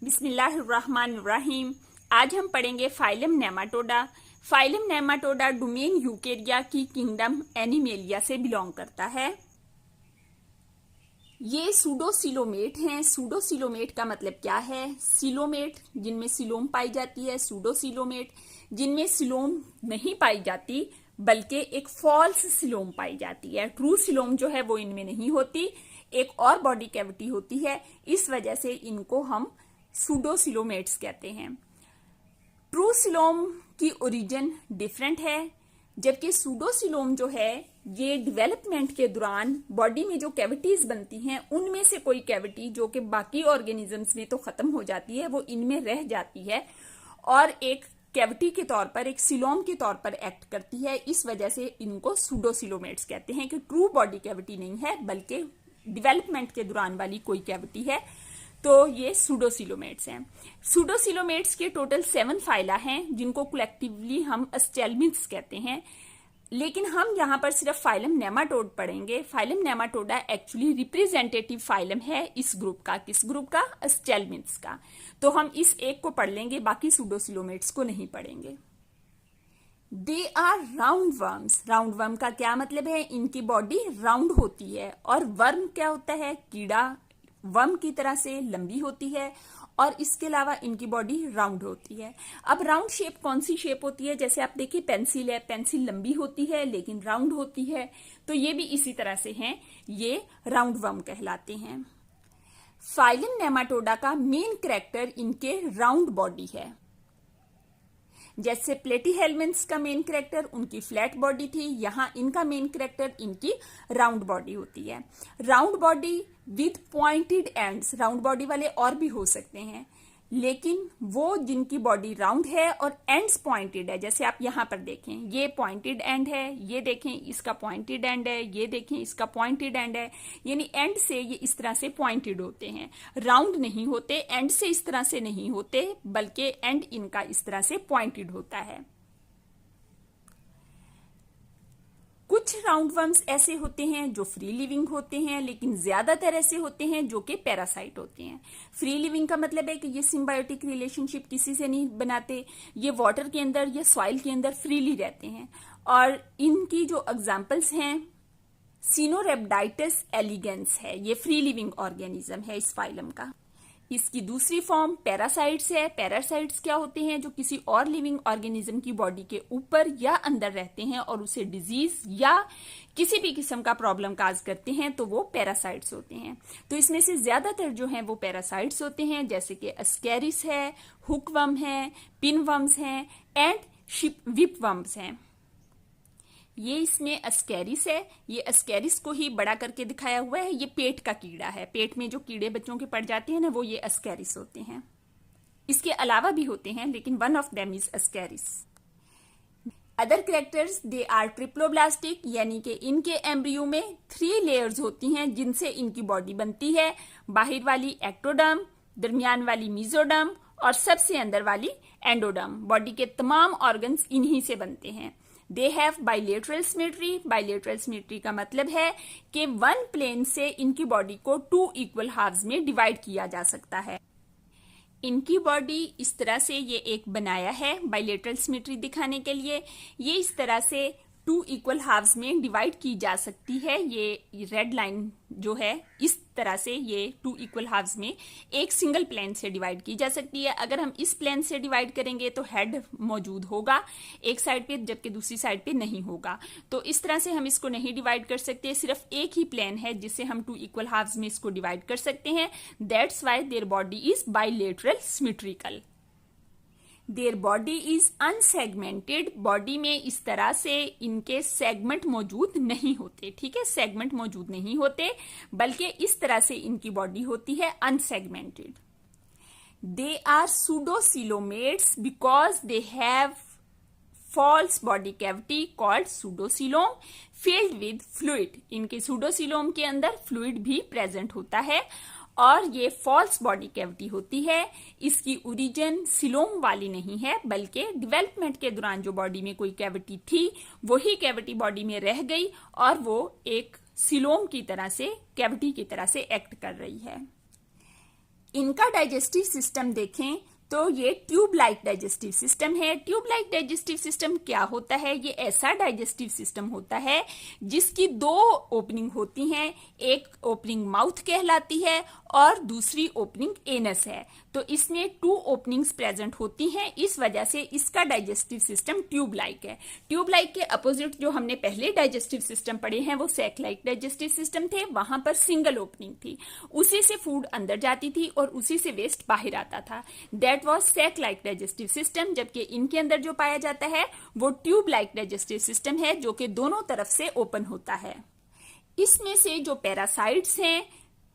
बिस्मिल्लाहिर्रहमानिर्रहीम। आज हम पढ़ेंगे phylum Nematoda. Phylum Nematoda domain Eukarya की किंगडम एनिमेलिया से बिलोंग करता है। ये सूडोसिलोमेट हैं। सूडोसिलोमेट का मतलब क्या है? सिलोमेट जिनमें सिलोम पाई जाती है, सूडोसिलोमेट जिनमें सिलोम नहीं पाई जाती बल्कि एक फॉल्स सिलोम पाई जाती है। ट्रू सिलोम जो है वो इनमें नहीं होती, एक और बॉडी कैविटी होती है। इस वजह से इनको हम सूडोसिलोमेट्स कहते हैं। ट्रू सिलोम की ओरिजिन डिफरेंट है, जबकि सूडोसिलोम जो है ये डेवलपमेंट के दौरान बॉडी में जो कैविटीज बनती हैं उनमें से कोई कैविटी जो कि बाकी ऑर्गेनिजम्स में तो खत्म हो जाती है वो इनमें रह जाती है और एक कैविटी के तौर पर, एक सिलोम के तौर पर एक्ट करती है। इस वजह से इनको सूडोसिलोमेट्स कहते हैं कि ट्रू बॉडी कैविटी नहीं है बल्कि डेवलपमेंट के दौरान वाली कोई कैविटी है। तो ये सूडोसिलोमेट्स हैं। सूडोसिलोमेट्स के टोटल 7 फाइला हैं जिनको कलेक्टिवली हम अस्टेलमिन्थ्स कहते हैं, लेकिन हम यहाँ पर सिर्फ फाइलम नेमाटोड पढ़ेंगे। Phylum Nematoda actually representative phylum है इस ग्रुप का। किस ग्रुप का? अस्टेलमिन्थ्स का। तो हम इस एक को पढ़ लेंगे, बाकी सूडोसिलोमेट्स को नहीं पढ़ेंगे। They are round worms. Round worm का क्या मतलब है? इनकी बॉडी राउंड होती है। और वर्म क्या होता है? कीड़ा वर्म की तरह से लंबी होती है और इसके अलावा इनकी बॉडी राउंड होती है। अब राउंड शेप कौन सी शेप होती है? जैसे आप देखिए पेंसिल है, पेंसिल लंबी होती है लेकिन राउंड होती है, तो ये भी इसी तरह से हैं, ये राउंड वर्म कहलाते हैं। फाइलम नेमाटोडा का मेन कैरेक्टर इनके राउंड बॉडी है। जैसे प्लेटीहेल्मिन्थ्स का मेन कैरेक्टर उनकी फ्लैट बॉडी थी, यहाँ इनका मेन कैरेक्टर इनकी राउंड बॉडी होती है। Round body with pointed ends. Round body वाले और भी हो सकते हैं, लेकिन वो जिनकी बॉडी राउंड है और एंड्स पॉइंटेड है, जैसे आप यहाँ पर देखें ये पॉइंटेड एंड है, ये देखें इसका पॉइंटेड एंड है, ये देखें इसका पॉइंटेड एंड है, यानी एंड से ये इस तरह से पॉइंटेड होते हैं, राउंड नहीं होते, एंड से इस तरह से नहीं होते, बल्कि एंड इनका इस तरह से पॉइंटेड होता है। कुछ राउंड वर्म्स ऐसे होते हैं जो फ्री लिविंग होते हैं, लेकिन ज्यादातर ऐसे होते हैं जो कि पैरासाइट होते हैं। फ्री लिविंग का मतलब है कि ये सिम्बायोटिक रिलेशनशिप किसी से नहीं बनाते, ये वाटर के अंदर या सॉइल के अंदर फ्रीली रहते हैं। और इनकी जो एग्जांपल्स हैं, सिनोरेप्टाइटिस एलिगेंस है, ये फ्री लिविंग ऑर्गेनिज्म है इस फाइलम का। इसकी दूसरी फॉर्म पैरासाइट्स है। पैरासाइट्स क्या होते हैं? जो किसी और लिविंग ऑर्गेनिज्म की बॉडी के ऊपर या अंदर रहते हैं और उसे डिजीज या किसी भी किस्म का प्रॉब्लम काज करते हैं, तो वो पैरासाइट्स होते हैं। तो इसमें से ज्यादातर जो हैं वो पैरासाइट्स होते हैं, जैसे कि अस्केरिस है, हुकवर्म है, पिनवर्म्स हैं एंड विपवर्म्स हैं। ये इसमें अस्केरिस है, ये अस्केरिस को ही बड़ा करके दिखाया हुआ है। ये पेट का कीड़ा है, पेट में जो कीड़े बच्चों के पड़ जाते हैं ना, वो ये अस्केरिस होते हैं। इसके अलावा भी होते हैं, लेकिन one of them is Ascaris. Other characters, they are triploblastic, यानी कि इनके एम्ब्रियो में 3 लेयर्स होती हैं जिनसे इनकी बॉडी बनती है। बाहर वाली एक्टोडर्म, दरमियान वाली मीजोडर्म और सबसे अंदर वाली एंडोडर्म। बॉडी के तमाम ऑर्गन्स इन्हीं से बनते हैं। They have bilateral symmetry. Bilateral symmetry का मतलब है कि वन प्लेन से इनकी बॉडी को 2 इक्वल हाफ्स में डिवाइड किया जा सकता है। इनकी बॉडी इस तरह से ये एक बनाया है बाइलेटरल सिमेट्री दिखाने के लिए। ये इस तरह से 2 इक्वल हाफ्स में डिवाइड की जा सकती है। ये रेड लाइन जो है इस तरह से ये 2 इक्वल हाफ्स में एक सिंगल प्लेन से डिवाइड की जा सकती है। अगर हम इस प्लेन से डिवाइड करेंगे तो हेड मौजूद होगा एक साइड पे, जबकि दूसरी साइड पे नहीं होगा। तो इस तरह से हम इसको नहीं डिवाइड कर सकते, सिर्फ एक ही प्लेन है जिससे हम 2 इक्वल हाफ्स में इसको डिवाइड कर सकते हैं। That's why their body is bilateral symmetrical. Their body is unsegmented. Body में इस तरह से इनके सेगमेंट मौजूद नहीं होते, ठीक है, सेगमेंट मौजूद नहीं होते, बल्कि इस तरह से इनकी बॉडी होती है unsegmented. They are pseudocoelomates because they have false body cavity called pseudocoelom filled with fluid। इनके सूडोसिलोम के अंदर फ्लूइड भी प्रेजेंट होता है और ये फॉल्स बॉडी कैविटी होती है। इसकी ओरिजिन सिलोम वाली नहीं है, बल्कि डेवलपमेंट के दौरान जो बॉडी में कोई कैविटी थी वही कैविटी बॉडी में रह गई और वो एक सिलोम की तरह से, कैविटी की तरह से एक्ट कर रही है। इनका डाइजेस्टिव सिस्टम देखें तो ये ट्यूब लाइक डाइजेस्टिव सिस्टम है। ट्यूब लाइक डाइजेस्टिव सिस्टम क्या होता है? ये ऐसा डाइजेस्टिव सिस्टम होता है जिसकी दो ओपनिंग होती हैं, एक ओपनिंग माउथ कहलाती है और दूसरी ओपनिंग एनस है। तो इसमें 2 ओपनिंग्स प्रेजेंट होती हैं, इस वजह से इसका डाइजेस्टिव सिस्टम ट्यूब लाइक है। ट्यूब लाइक के अपोजिट जो हमने पहले डाइजेस्टिव सिस्टम पढ़े हैं वो सैक लाइक डाइजेस्टिव सिस्टम थे, वहां पर सिंगल ओपनिंग थी, उसी से फूड अंदर जाती थी और उसी से वेस्ट बाहर आता था। That was sac like digestive system. जबकि इनके अंदर जो पाया जाता है वो ट्यूब लाइक डाइजेस्टिव सिस्टम है, जो कि दोनों तरफ से ओपन होता है। इसमें से जो पैरासाइट्स हैं,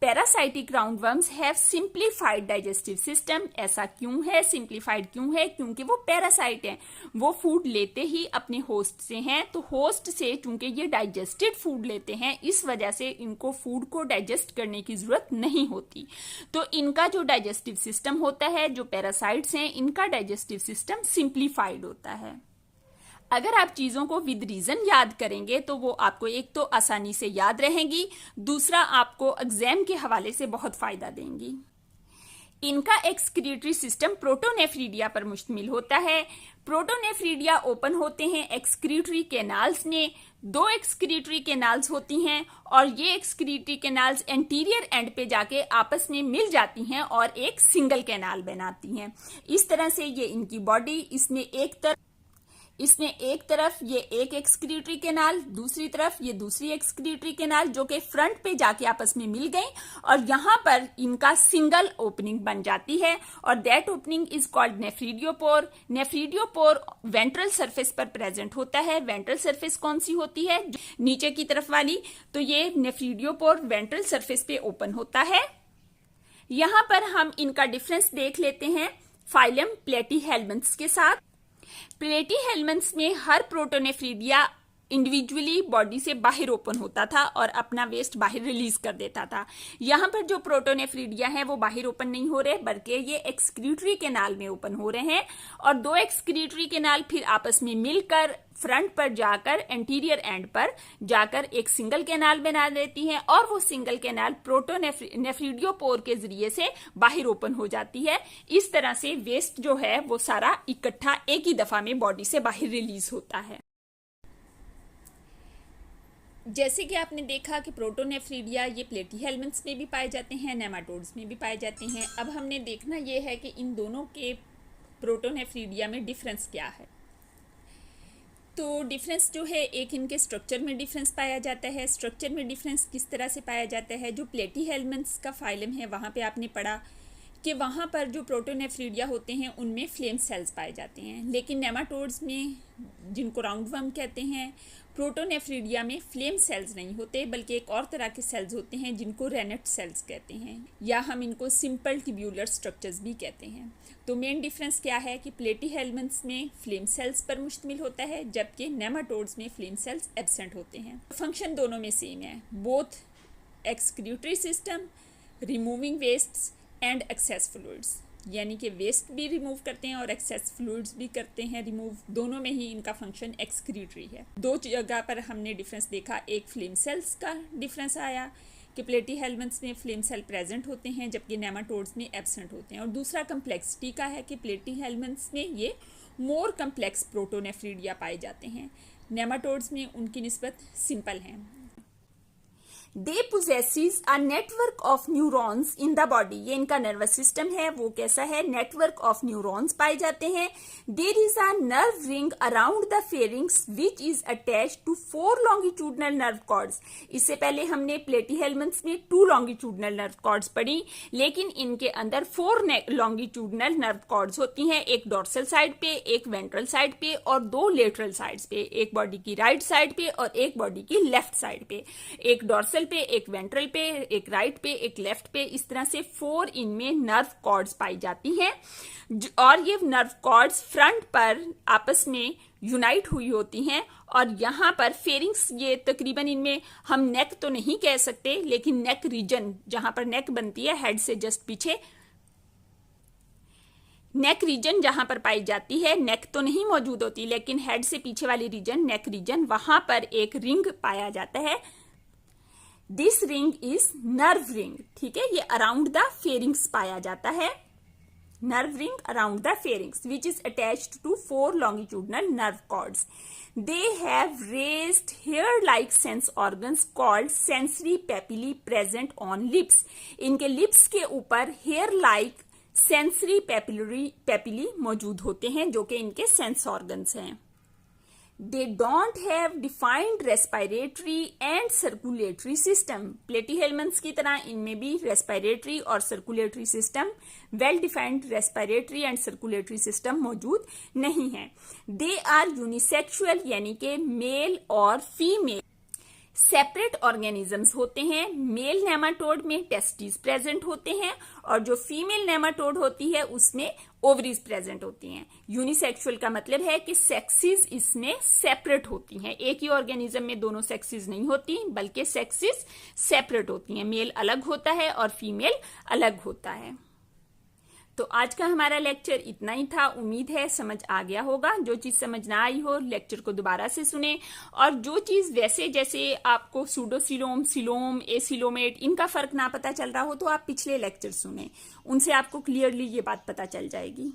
parasitic roundworms have simplified digestive system. ऐसा क्यों है? सिंप्लीफाइड क्यों है? क्योंकि वो पैरासाइट हैं, वो फूड लेते ही अपने होस्ट से हैं, तो होस्ट से चूंकि ये डाइजेस्टेड फूड लेते हैं, इस वजह से इनको फूड को डाइजेस्ट करने की जरूरत नहीं होती। तो इनका जो डाइजेस्टिव सिस्टम होता है, जो पैरासाइट्स हैं, इनका डाइजेस्टिव सिस्टम सिंप्लीफाइड होता है। अगर आप चीजों को विद रीजन याद करेंगे तो वो आपको एक तो आसानी से याद रहेंगी, दूसरा आपको एग्जाम के हवाले से बहुत फायदा देंगी। इनका एक्सक्रीटरी सिस्टम प्रोटोनेफ्रीडिया पर मुश्तमिल होता है। प्रोटोनेफ्रीडिया ओपन होते हैं एक्सक्रीटरी कैनाल्स में। 2 एक्सक्रीटरी कैनाल्स होती हैं और ये एक्सक्रीटरी कैनाल्स एंटीरियर एंड पे जाके आपस में मिल जाती हैं और एक सिंगल कैनाल बनाती हैं। इस तरह से ये इनकी बॉडी, इसमें एक तरफ ये एक एक्सक्रीटरी कैनाल, दूसरी तरफ ये दूसरी एक्सक्रीटरी कैनाल, जो कि फ्रंट पे जाके आपस में मिल गई और यहां पर इनका सिंगल ओपनिंग बन जाती है और that opening is called nephridiopore. Nephridiopore ventral surface पर प्रेजेंट होता है। वेंट्रल सरफेस कौन सी होती है? नीचे की तरफ वाली। तो ये नेफ्रीडियोपोर वेंट्रल सरफेस पे ओपन होता है। यहां पर हम इनका डिफरेंस देख लेते हैं फाइलम प्लेटीहेल्मिन्थ्स के साथ। प्लेटीहेल्मिन्थ्स में हर प्रोटोनेफ्रीडिया इंडिविजुअली बॉडी से बाहर ओपन होता था और अपना वेस्ट बाहर रिलीज कर देता था। यहाँ पर जो प्रोटोनेफ्रीडिया हैं वो बाहर ओपन नहीं हो रहे, बल्कि ये एक्सक्रीटरी कैनाल में ओपन हो रहे हैं और 2 एक्सक्रीटरी कैनाल फिर आपस में मिलकर फ्रंट पर जाकर एंटीरियर एंड पर जाकर एक सिंगल कैनाल बना देती हैं और वो सिंगल कैनाल प्रोटोनेफ्रीडियोपोर के जरिए से बाहर ओपन हो जाती है। इस तरह से वेस्ट जो है वो सारा इकट्ठा एक ही दफा में बॉडी से बाहर रिलीज होता है। जैसे कि आपने देखा कि प्रोटोनेफ्रीडिया ये प्लेटीहेल्मिन्थ्स में भी पाए जाते हैं, नेमाटोड्स में भी पाए जाते हैं। अब हमने देखना ये है कि इन दोनों के प्रोटोनेफ्रीडिया में डिफरेंस क्या है। तो डिफरेंस जो है, एक इनके स्ट्रक्चर में डिफरेंस पाया जाता है। स्ट्रक्चर में डिफरेंस किस तरह से पाया जाता है? जो प्लेटीहेल्मिन्थ्स का फाइलम है वहाँ पे आपने पढ़ा कि वहाँ पर जो प्रोटोनेफ्रीडिया होते हैं उनमें फ्लेम सेल्स पाए जाते हैं, लेकिन नेमाटोड्स में, जिनको राउंडवर्म कहते हैं, प्रोटोनेफ्रीडिया में फ्लेम सेल्स नहीं होते, बल्कि एक और तरह के सेल्स होते हैं जिनको रेनेट सेल्स कहते हैं, या हम इनको सिंपल ट्यूब्यूलर स्ट्रक्चर्स भी कहते हैं। तो मेन डिफरेंस क्या है कि प्लेटीहेल्मिन्थ्स में फ्लेम सेल्स पर मुश्तमिल होता है, जबकि नेमाटोड्स में फ्लेम सेल्स एब्सेंट होते हैं। फंक्शन दोनों में सेम है, both excretory system, removing wastes and excess fluids, यानी कि वेस्ट भी रिमूव करते हैं और एक्सेस फ्लूइड्स भी करते हैं रिमूव। दोनों में ही इनका फंक्शन एक्सक्रीटरी है। 2 जगह पर हमने डिफरेंस देखा। एक फ्लेम सेल्स का डिफरेंस आया कि प्लेटीहेल्मिन्थ्स में फ्लेम सेल प्रेजेंट होते हैं जबकि नेमाटोड्स में एब्सेंट होते हैं, और दूसरा कम्प्लेक्सिटी का है कि प्लेटीहेल्मिन्थ्स में ये मोर कम्प्लेक्स प्रोटोनेफ्रीडिया पाए जाते हैं, नेमाटोड्स में उनकी निस्बत सिंपल हैं। They possesses a network of neurons in the body। ये इनका नर्वस सिस्टम है, वो कैसा है? नेटवर्क ऑफ न्यूरॉन्स पाए जाते हैं। There is a nerve ring around the pharynx which is attached to 4 longitudinal nerve cords। इससे पहले हमने प्लेटीहेल्मिन्थ्स में 2 longitudinal nerve cords पढ़ी, लेकिन इनके अंदर 4 longitudinal nerve cords होती हैं, एक डोर्सल साइड पे, एक वेंट्रल साइड पे और 2 लेटरल साइड्स पे, एक बॉडी की राइट साइड पे और एक बॉडी की लेफ्ट साइड पे, एक डोर्सल पे, एक वेंट्रल पे, एक राइट पे, एक लेफ्ट पे। इस तरह से 4 इनमें नर्व कॉर्ड्स पाई जाती हैं और ये नर्व कॉर्ड्स फ्रंट पर आपस में यूनाइट हुई होती हैं और यहाँ पर फेरिंग्स, ये तकरीबन इनमें हम नेक तो नहीं कह सकते, लेकिन नेक रीजन, जहां पर नेक बनती है हेड से जस्ट पीछे, नेक रीजन जहां पर पाई जाती है, नेक तो नहीं मौजूद होती लेकिन हेड से पीछे वाली रीजन, नेक रीजन, वहां पर एक रिंग पाया जाता है this ring is nerve ring, ठीक है, ये अराउंड द फेरिंग्स पाया जाता है। Nerve ring around the pharynx which is attached to 4 longitudinal nerve cords. They have raised hair-like sense organs called sensory papillae present on lips. इनके lips के ऊपर hair-like sensory papillae मौजूद होते हैं जो कि इनके sense organs हैं। They don't have defined respiratory and circulatory system. Platyhelminths की तरह इनमें भी respiratory और circulatory system, well defined respiratory and circulatory system मौजूद नहीं है। They are unisexual यानी कि मेल और फीमेल सेपरेट ऑर्गेनिजम्स होते हैं। मेल नेमाटोड में टेस्टिस प्रेजेंट होते हैं और जो फीमेल नेमाटोड होती है उसमें ओवरीज प्रेजेंट होती हैं। यूनिसेक्सुअल का मतलब है कि सेक्सिस इसमें सेपरेट होती हैं, एक ही ऑर्गेनिज्म में दोनों सेक्सिस नहीं होती बल्कि सेक्सिस सेपरेट होती हैं, मेल अलग होता है और फीमेल अलग होता है। तो आज का हमारा लेक्चर इतना ही था। उम्मीद है समझ आ गया होगा। जो चीज समझ ना आई हो लेक्चर को दोबारा से सुने, और जो चीज वैसे जैसे आपको सूडोसिलोम, सिलोम, एसिलोमेट इनका फर्क ना पता चल रहा हो तो आप पिछले लेक्चर सुने, उनसे आपको क्लियरली ये बात पता चल जाएगी।